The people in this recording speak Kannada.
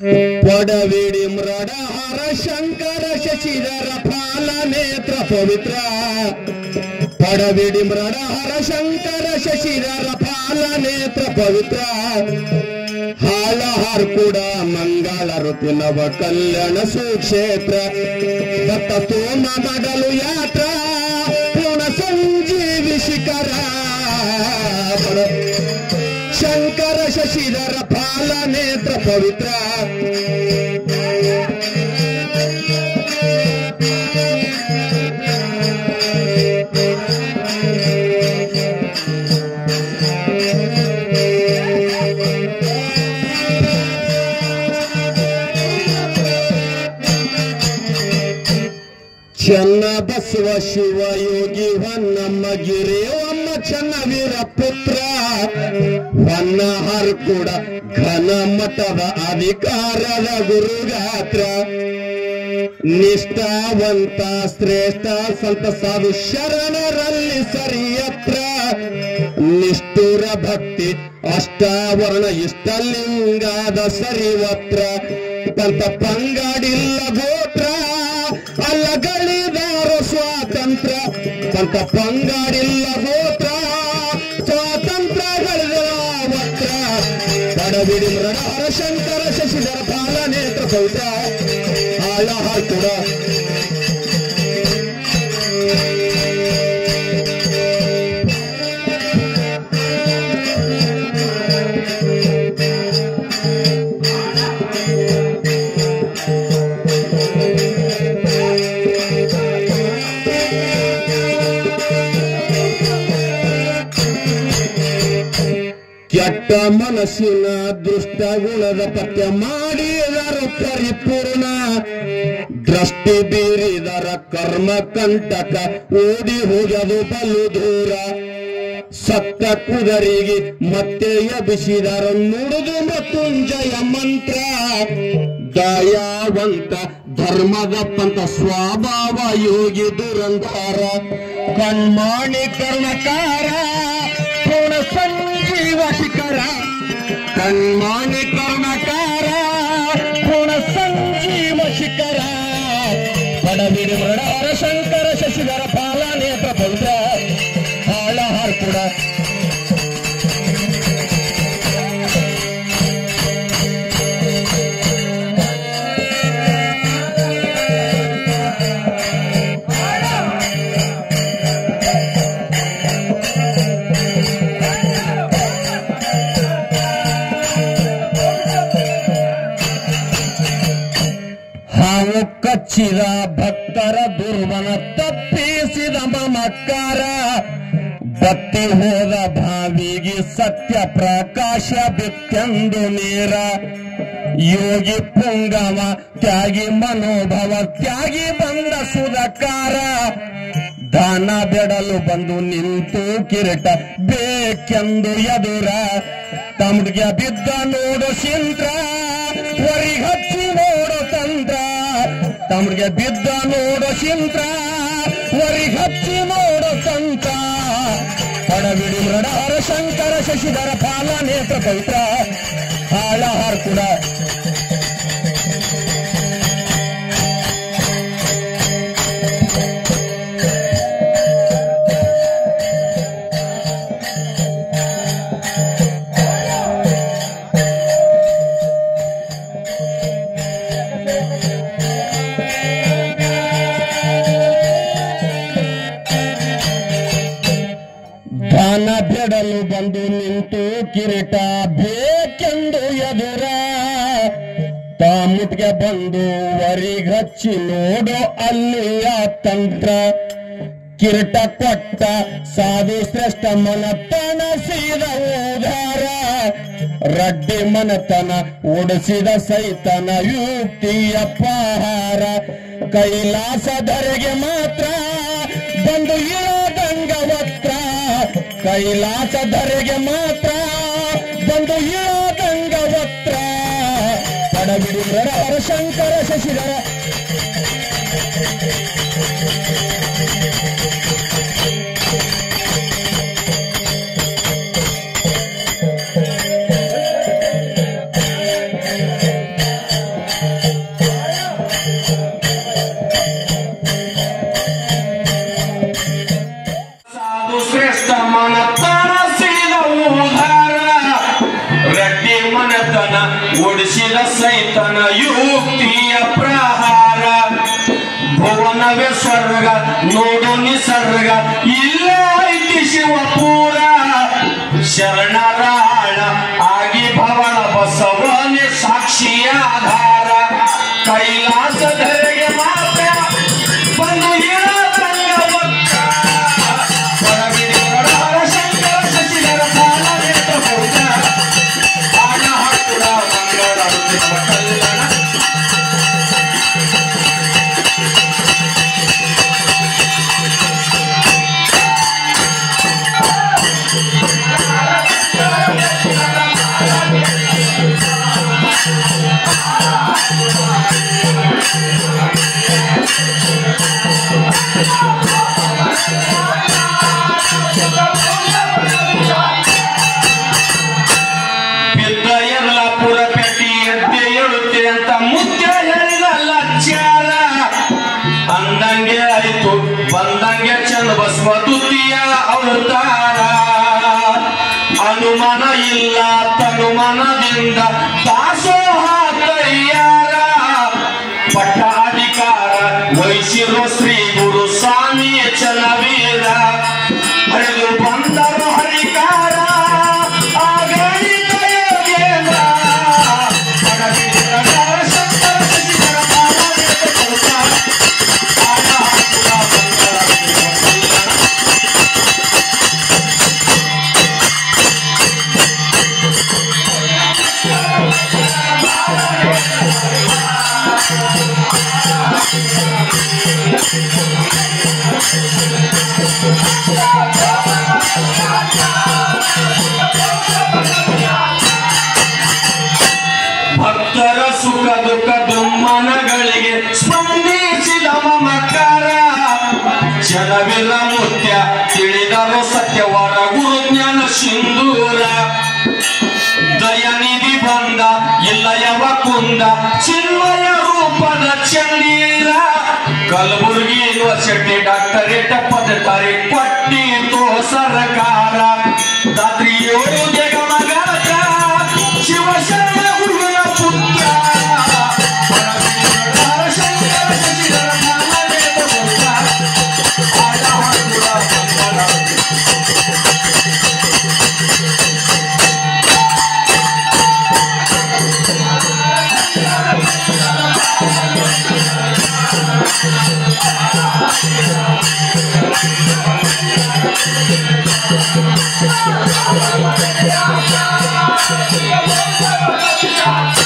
ಪಡವಿಡಿ ಮೃಡ ಹರ ಶಂಕರ ಶಶಿಧರ ಫಾಲ ನೇತ್ರ ಪವಿತ್ರ ಪಡವಿಡಿ ಮೃಡ ಹರ ಶಂಕರ ಶಶಿಧರ ಫಾಲ ನೇತ್ರ ಪವಿತ್ರ ಹಾಲ ಹಾರ್ಕೂಡ ಮಂಗಳ ಋತು ನವ ಕಲ್ಯಾಣ ಸುಕ್ಷೇತ್ರ ದತ್ತ ಸೋಮ ಮಾಡಲು ಯಾತ್ರ ಪೂರ್ಣ ಸಂಜೀವಿ ಶಿಖರ ಶಂಕರ ಶಶಿಧರ ಫಾಲ ನೇತ್ರ ಪವಿತ್ರ ಚನ್ನ ಬಸವ ಶಿವ ಯೋಗಿ ಹೊನ್ನಮ್ಮ ಗಿರಿಯಮ್ಮ ಚನ್ನವೀರ ಪುತ್ರ ಹೊನ್ನ ಹರ್ಕೂಡ ಘನ ಮಠದ ಅಧಿಕಾರದ ಗುರುಗಾತ್ರ ನಿಷ್ಠಾವಂತ ಶ್ರೇಷ್ಠ ಸಂತ ಸಾಧು ಶರಣರಲ್ಲಿ ಸರಿಯತ್ರ ನಿಷ್ಠುರ ಭಕ್ತಿ ಅಷ್ಟಾವರಣ ಇಷ್ಟಲಿಂಗಾದ ಸರಿವತ್ರ ಪಂತ ಪಂಗಾಡಿಲ್ಲ ಗೋತ್ರ ಅಲ್ಲಗಳಿದಾರ ಸ್ವಾತಂತ್ರ್ಯ ಪಂತ ಪಂಗಾಡಿಲ್ಲ ಗೋತ್ರ ಸ್ವಾತಂತ್ರ್ಯಗಳಿದ್ರ ಪಡಬಿಡಿ ಮೃಡಾರ ಶಂಕರ ಶಶಿಧರ ಫಾಲ ನೇತ್ರ ಪವಿತ್ರ ಹಾಳ ಹಾಕುಡ ಕೆಟ್ಟ ಮನಸ್ಸಿನ ದುಷ್ಟ ಗುಣದ ಪತ್ಯ ಮಾಡಿದರ ಪರಿಪೂರ್ಣ ದೃಷ್ಟಿ ಬೀರಿದರ ಕರ್ಮ ಕಂಟಕ ಓಡಿ ಹೋಗದು ಬಲು ದೂರ ಸತ್ತ ಕುದರಿಗೆ ಮತ್ತೆ ಎಬ್ಬಿಸಿದರ ನುಡಿದು ಮೃತ್ಯುಂಜಯ ಮಂತ್ರ ದಯಾವಂತ ಧರ್ಮದ ಪಂಥ ಸ್ವಭಾವ ಯೋಗಿ ದುರಂಧಾರ ಕಣ್ಮಾಣಿ ಕರ್ಣಕಾರ ಪೂರ್ಣ ಸಂಜೀವ ಶಿಖರ ಕಣ್ಮಾಣಿ ಕರ್ಣಕಾರ ಪೂರ್ಣ ಸಂಜೀವ ಶಿಖರ ಪಡಬಿಡಿ ಮೃಡಾರ ಶಂಕರ ಶಶಿಧರ ಫಾಲ ನೇತ್ರ ಪವಿತ್ರ ಹಾಳ ಹಾರ್ಕೂಡ ಹಾವು ಕಚ್ಚಿದ ಭಕ್ತರ ದುರ್ಮನ ತಪ್ಪಿಸಿದ ಮಮಕಾರ ಬತ್ತಿ ಹೋದ ಭಾವಿಗೆ ಸತ್ಯ ಪ್ರಕಾಶ ಬಿತ್ತೆಂದು ನೀರ ಯೋಗಿ ಪುಂಗವ ತ್ಯಾಗಿ ಮನೋಭವ ತ್ಯಾಗಿ ಬಂದ ಸುಧಕಾರ ದಾನ ಬೆಡಲು ಬಂದು ನಿಂತು ಕಿರೀಟ ಬೇಕೆಂದು ಎದುರ ತಮ್ಗೆ ಬಿದ್ದ ನೋಡು ಸಿಂದ್ರ ವರಿಗೆ ಹಚ್ಚಿ ನೋಡು ತಂದ್ರ ತಮ್ಗೆ ಬಿದ್ದ ನೋಡು ಸಿಂದ್ರ ವರಿಗೆ ಹಚ್ಚಿ ನೋಡು ತಂತ್ರ ಪಡಬಿಡಿ ಮೃಡಾರ ಶಂಕರ ಶಶಿಧರ ಫಾಲ ನೇತ್ರ ಪವಿತ್ರ ಹಾಳ ಹಾರ್ಕೂಡ ದಾನ ಬೆಡಲು ಬಂದು ನಿಂತು ಕಿರೀಟ ಬೇಕೆಂದು ಎದುರ ತಾಮುಟ್ಗೆ ಬಂದು ವರಿಗಚ್ಚಿ ನೋಡು ಅಲ್ಲಿಯ ತಂತ್ರ ಕಿರೀಟ ಕೊಟ್ಟ ಸಾಧು ಶ್ರೇಷ್ಠ ಮನತನ ಸೀದ ಉದಾರ ರಡ್ಡಿ ಮನತನ ಓಡಿಸಿದ ಸೈತನ ಯುಕ್ತಿಯ ಪಹಾರ ಕೈಲಾಸಧರೆಗೆ ಮಾತ್ರ ಬಂದು ಇಳದಂಗ ವಕ್ರ ಕೈಲಾಸಧರೆಗೆ ಮಾತ್ರ ಬಂದು ಇಳದಂಗ ವಕ್ರ ಪಡಬಿಡಿ ಮೃಡಾರ ಶಂಕರ ಶಶಿಧರ ಉಳಿಸಿದ ಸೈತನ ಯುಕ್ತಿಯ ಪ್ರಹಾರ ಭುವನವೇ ಸ್ವರ್ಗ ನೋಡು ನಿಸರ್ಗ ಇಲ್ಲ ಐತಿ ಶಿವಪೂರ ಶರಣರಾಳ ಆಗಿ ಭವನ ಬಸವನೇ ಸಾಕ್ಷಿಯಾಧಾರ ಕೈಲಾಸ ಧರೆಗೆ ಮಾತ್ರ ಬಂದು ತಂಗವಕ್ಕ ಹೊರಗಿಡರ ಶಂಕರ ಶಶಿಧರ ಕಾಲ ನೇತ್ರಭೂತ ಆನ ಹಕ್ಕುಡ ಮಂಗಳಾಡುತ್ತಿರುವ ಕಲ್ಯಾಣ ಅಂದಂಗೆ ಆಯ್ತು ಬಂದಂಗೆ ಚಂದ ಬಸವದುತಿಯ ಅವತಾರ ಅನುಮಾನ ಇಲ್ಲ ತನುಮಾನದಿಂದ ದಾಸೋಹ ತಯ್ಯಾರ ಪಟ್ಟಾಧಿಕಾರ ವಹಿಸಿರೋ ಶ್ರೀ ಗುರು ಸ್ವಾಮಿ ಚಲವೀರ ಹರಿದು ಬಂದರು ಹರಿಕಾರ ಆಗಣಿತ ಯೋಗೇಂದ್ರ ಭಕ್ತರ ಸುಖ ದುಃಖ ದುಮ್ಮನಗಳಿಗೆ ಸ್ಪಂದಿಸಿದ ಮಮಕಾರ ಜನವಿರ ಮುತ್ಯ ತಿಳಿದರು ಸತ್ಯವರ ಗುರುಜ್ಞಾನ ಸಿಂಧೂರ ದಯನಿಧಿ ಬಂದ ಇಲ್ಲಯವ ಕುಂದ ಚಿನ್ಮಯ ರೂಪದ ಚಂಡೀರ ಕಲಬುರ್ಗಿ ಯೂನಿವರ್ಸಿಟಿ ಡಾಕ್ಟರೇಟ್ ಪದವಿ ಕೊಟ್ಟಿತು ಸರ್ಕಾರ ರಾತ್ರಿ 7 ಜಗಮಗಾತ್ರ ಶಿವಶರಣ ಗುರುವಿನ ಪುತ್ರ ಶಂಕರ ಶಶಿಧರ ಕಾಲ ನೇತ್ರಭೂತ ಆನ ಹಕ್ಕುಡ Yeah.